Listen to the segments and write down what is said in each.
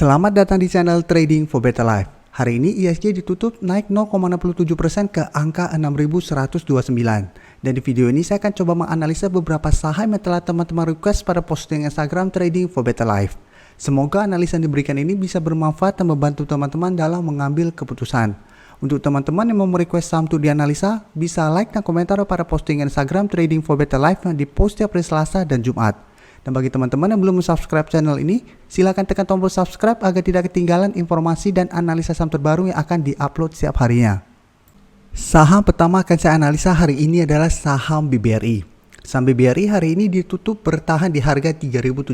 Selamat datang di channel Trading for Better Life. Hari ini ISG ditutup naik 0,67% ke angka 6.129. Dan di video ini saya akan coba menganalisa beberapa saham yang telah teman-teman request pada posting Instagram Trading for Better Life. Semoga analisa yang diberikan ini bisa bermanfaat dan membantu teman-teman dalam mengambil keputusan. Untuk teman-teman yang mau request saham untuk dianalisa, bisa like dan komentar pada posting Instagram Trading for Better Life yang dipost setiap hari Selasa dan Jumat. Dan bagi teman-teman yang belum subscribe channel ini, silakan tekan tombol subscribe agar tidak ketinggalan informasi dan analisa saham terbaru yang akan diupload setiap harinya. Saham pertama akan saya analisa hari ini adalah saham BBRI. Saham BBRI hari ini ditutup bertahan di harga 3.700.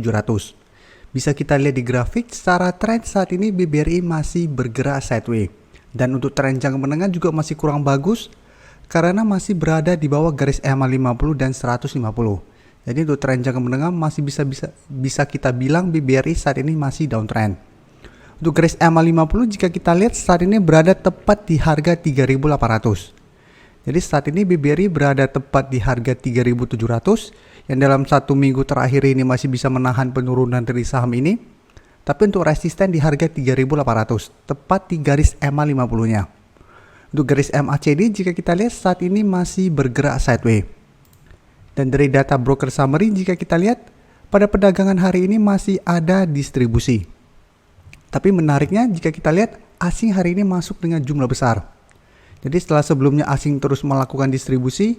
Bisa kita lihat di grafik, secara trend saat ini BBRI masih bergerak sideways. Dan untuk tren jangka menengah juga masih kurang bagus karena masih berada di bawah garis EMA 50 dan 150. Jadi untuk tren jangka menengah masih bisa kita bilang BBRI saat ini masih downtrend. Untuk garis EMA 50 jika kita lihat saat ini berada tepat di harga 3.800. Jadi saat ini BBRI berada tepat di harga 3.700 yang dalam satu minggu terakhir ini masih bisa menahan penurunan dari saham ini. Tapi untuk resisten di harga 3.800 tepat di garis EMA 50-nya. Untuk garis MACD jika kita lihat saat ini masih bergerak sideways. Dan dari data broker summary jika kita lihat pada perdagangan hari ini masih ada distribusi. Tapi menariknya jika kita lihat asing hari ini masuk dengan jumlah besar. Jadi setelah sebelumnya asing terus melakukan distribusi,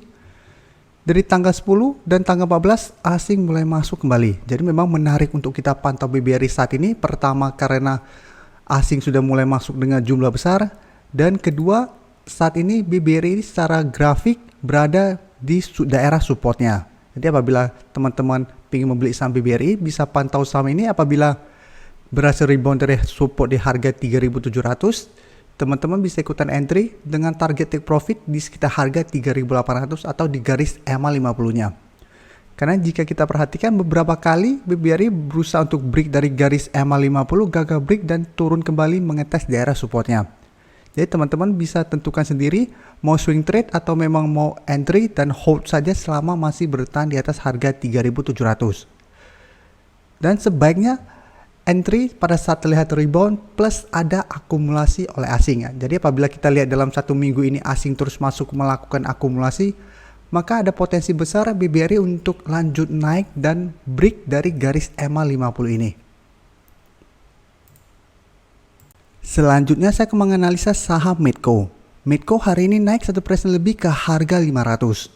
dari tanggal 10 dan tanggal 14 asing mulai masuk kembali. Jadi memang menarik untuk kita pantau BBRI saat ini. Pertama karena asing sudah mulai masuk dengan jumlah besar. Dan kedua saat ini BBRI secara grafik berada di daerah supportnya. Jadi apabila teman-teman ingin membeli saham BBRI bisa pantau saham ini apabila berhasil rebound dari support di harga 3.700, teman-teman bisa ikutan entry dengan target take profit di sekitar harga 3.800 atau di garis EMA 50-nya. Karena jika kita perhatikan beberapa kali BBRI berusaha untuk break dari garis EMA 50, gagal break dan turun kembali mengetes daerah supportnya. Jadi teman-teman bisa tentukan sendiri mau swing trade atau memang mau entry dan hold saja selama masih bertahan di atas harga 3.700. Dan sebaiknya entry pada saat terlihat rebound plus ada akumulasi oleh asing. Jadi apabila kita lihat dalam satu minggu ini asing terus masuk melakukan akumulasi, maka ada potensi besar BBRI untuk lanjut naik dan break dari garis EMA 50 ini. Selanjutnya saya akan menganalisa saham Medco. Medco hari ini naik 1% lebih ke harga 500.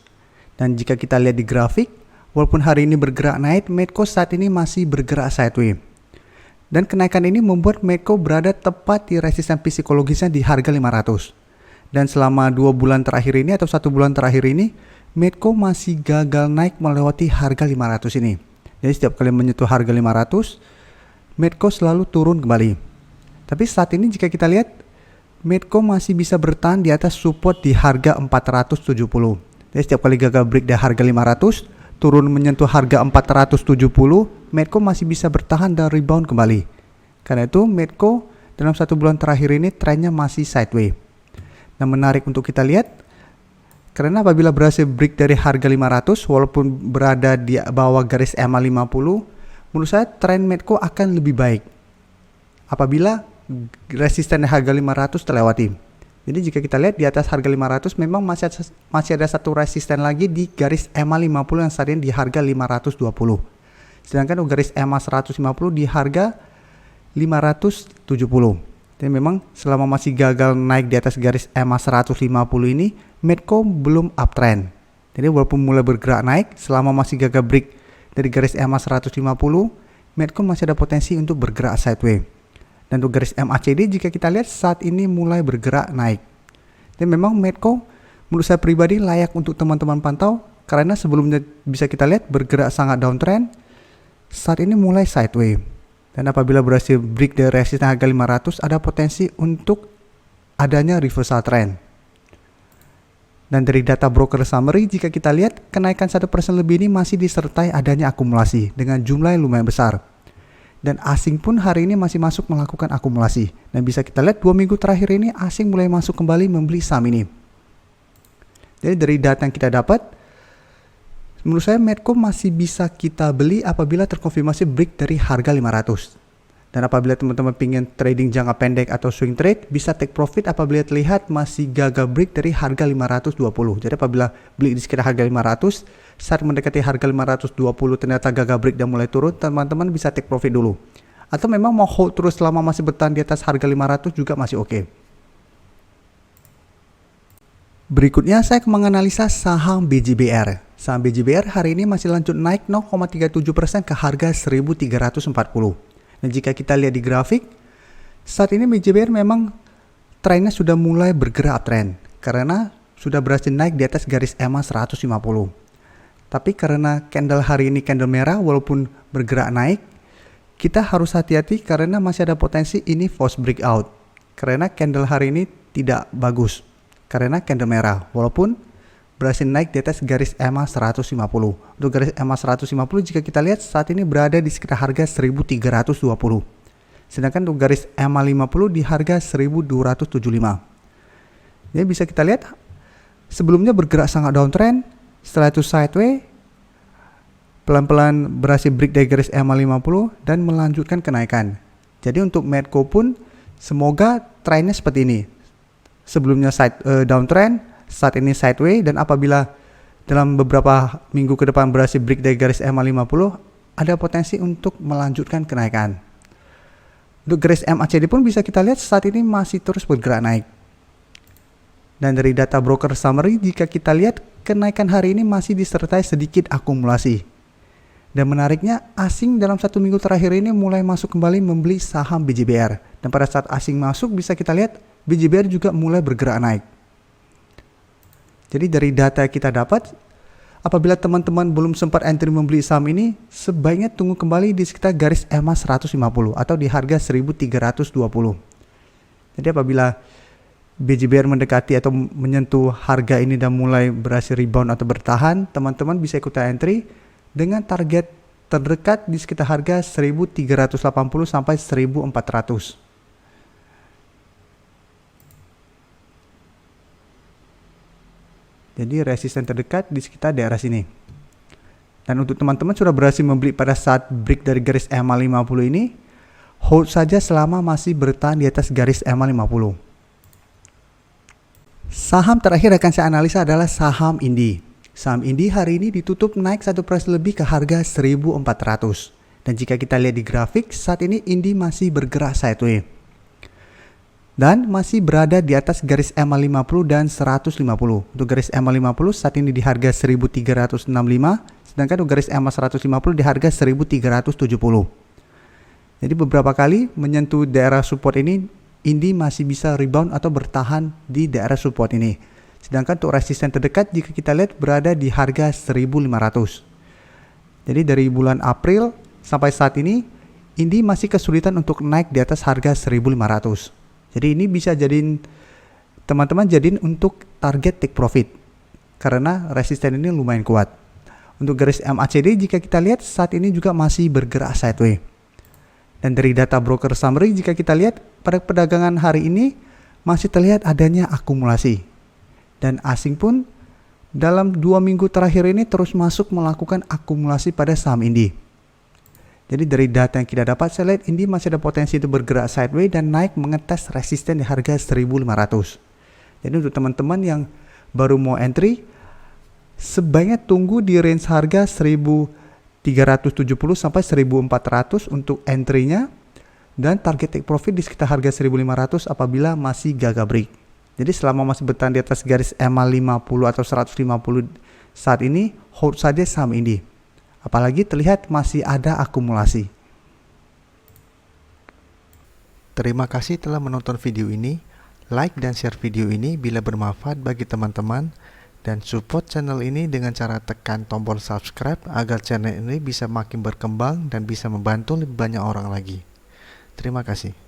Dan jika kita lihat di grafik, walaupun hari ini bergerak naik, Medco saat ini masih bergerak sideways. Dan kenaikan ini membuat Medco berada tepat di resisten psikologisnya di harga 500. Dan selama 2 bulan terakhir ini atau 1 bulan terakhir ini, Medco masih gagal naik melewati harga 500 ini. Jadi setiap kali menyentuh harga 500, Medco selalu turun kembali. Tapi saat ini jika kita lihat, Medco masih bisa bertahan di atas support di harga 470. Jadi setiap kali gagal break di harga 500, turun menyentuh harga 470, Medco masih bisa bertahan dan rebound kembali. Karena itu Medco dalam 1 bulan terakhir ini trennya masih sideways. Nah menarik untuk kita lihat, karena apabila berhasil break dari harga 500 walaupun berada di bawah garis EMA 50, menurut saya tren Medco akan lebih baik apabila resisten harga 500 terlewati. Jadi jika kita lihat di atas harga 500 memang masih ada satu resisten lagi di garis EMA 50 yang saat ini di harga 520. Sedangkan garis EMA 150 di harga 570. Jadi memang selama masih gagal naik di atas garis EMA 150 ini, Medco belum uptrend. Jadi walaupun mulai bergerak naik, selama masih gagal break dari garis EMA 150, Medco masih ada potensi untuk bergerak sideways. Dan untuk garis MACD jika kita lihat saat ini mulai bergerak naik. Dan memang Medco menurut saya pribadi layak untuk teman-teman pantau karena sebelumnya bisa kita lihat bergerak sangat downtrend, saat ini mulai sideways. Dan apabila berhasil break dari resisten harga 500 ada potensi untuk adanya reversal trend. Dan dari data broker summary jika kita lihat kenaikan 1% lebih ini masih disertai adanya akumulasi dengan jumlah yang lumayan besar. Dan asing pun hari ini masih masuk melakukan akumulasi. Dan bisa kita lihat 2 minggu terakhir ini asing mulai masuk kembali membeli saham ini. Jadi dari data yang kita dapat, menurut saya Medco masih bisa kita beli apabila terkonfirmasi break dari harga 500. Dan apabila teman-teman ingin trading jangka pendek atau swing trade, bisa take profit apabila terlihat masih gagal break dari harga 520. Jadi apabila beli di sekitar harga 500, saat mendekati harga 520 ternyata gagal break dan mulai turun, teman-teman bisa take profit dulu. Atau memang mau hold terus selama masih bertahan di atas harga 500 juga masih oke. Berikutnya saya akan menganalisa saham BJBR. Saham BJBR hari ini masih lanjut naik 0,37% ke harga 1.340. Dan jika kita lihat di grafik, saat ini BJBR memang trennya sudah mulai bergerak tren karena sudah berhasil naik di atas garis EMA 150. Tapi karena candle hari ini candle merah walaupun bergerak naik, kita harus hati-hati karena masih ada potensi ini false breakout. Karena candle hari ini tidak bagus karena candle merah walaupun berhasil naik di atas garis EMA 150. Untuk garis EMA 150 jika kita lihat saat ini berada di sekitar harga 1.320. Sedangkan untuk garis EMA 50 di harga 1.275. Jadi bisa kita lihat sebelumnya bergerak sangat downtrend, setelah itu sideways, pelan-pelan berhasil break dari garis EMA 50 dan melanjutkan kenaikan. Jadi untuk Medco pun semoga trennya seperti ini. Sebelumnya downtrend, saat ini sideways, dan apabila dalam beberapa minggu ke depan berhasil break dari garis EMA 50, ada potensi untuk melanjutkan kenaikan. Untuk garis MACD pun bisa kita lihat saat ini masih terus bergerak naik. Dan dari data broker summary jika kita lihat kenaikan hari ini masih disertai sedikit akumulasi. Dan menariknya asing dalam 1 minggu terakhir ini mulai masuk kembali membeli saham BJBR. Dan pada saat asing masuk bisa kita lihat BJBR juga mulai bergerak naik. Jadi dari data yang kita dapat, apabila teman-teman belum sempat entry membeli saham ini, sebaiknya tunggu kembali di sekitar garis EMA 150 atau di harga 1.320. Jadi apabila BJBR mendekati atau menyentuh harga ini dan mulai berhasil rebound atau bertahan, teman-teman bisa ikutan entry dengan target terdekat di sekitar harga 1.380 sampai 1.400. Jadi resisten terdekat di sekitar daerah sini. Dan untuk teman-teman sudah berhasil membeli pada saat break dari garis EMA 50 ini, hold saja selama masih bertahan di atas garis EMA 50. Saham terakhir akan saya analisa adalah saham Indi. Saham Indi hari ini ditutup naik 1% lebih ke harga 1.400. Dan jika kita lihat di grafik, saat ini Indi masih bergerak sideways. Dan masih berada di atas garis EMA 50 dan 150. Untuk garis EMA 50 saat ini di harga 1.365, sedangkan untuk garis EMA 150 di harga 1.370. Jadi beberapa kali menyentuh daerah support ini, Indi masih bisa rebound atau bertahan di daerah support ini. Sedangkan untuk resisten terdekat jika kita lihat berada di harga 1.500. Jadi dari bulan April sampai saat ini, Indi masih kesulitan untuk naik di atas harga 1.500. Jadi ini bisa teman-teman jadiin untuk target take profit karena resisten ini lumayan kuat. Untuk garis MACD jika kita lihat saat ini juga masih bergerak sideways. Dan dari data broker summary jika kita lihat pada perdagangan hari ini masih terlihat adanya akumulasi. Dan asing pun dalam 2 minggu terakhir ini terus masuk melakukan akumulasi pada saham Indi. Jadi dari data yang kita dapat, saya lihat Indi masih ada potensi itu bergerak sideways dan naik mengetes resisten di harga 1.500. Jadi untuk teman-teman yang baru mau entry, sebaiknya tunggu di range harga 1.370 sampai 1.400 untuk entry-nya dan target take profit di sekitar harga 1.500 apabila masih gagal break. Jadi selama masih bertahan di atas garis EMA 50 atau 150 saat ini, hold saja saham Indi. Apalagi terlihat masih ada akumulasi. Terima kasih telah menonton video ini. Like dan share video ini bila bermanfaat bagi teman-teman. Dan support channel ini dengan cara tekan tombol subscribe agar channel ini bisa makin berkembang dan bisa membantu lebih banyak orang lagi. Terima kasih.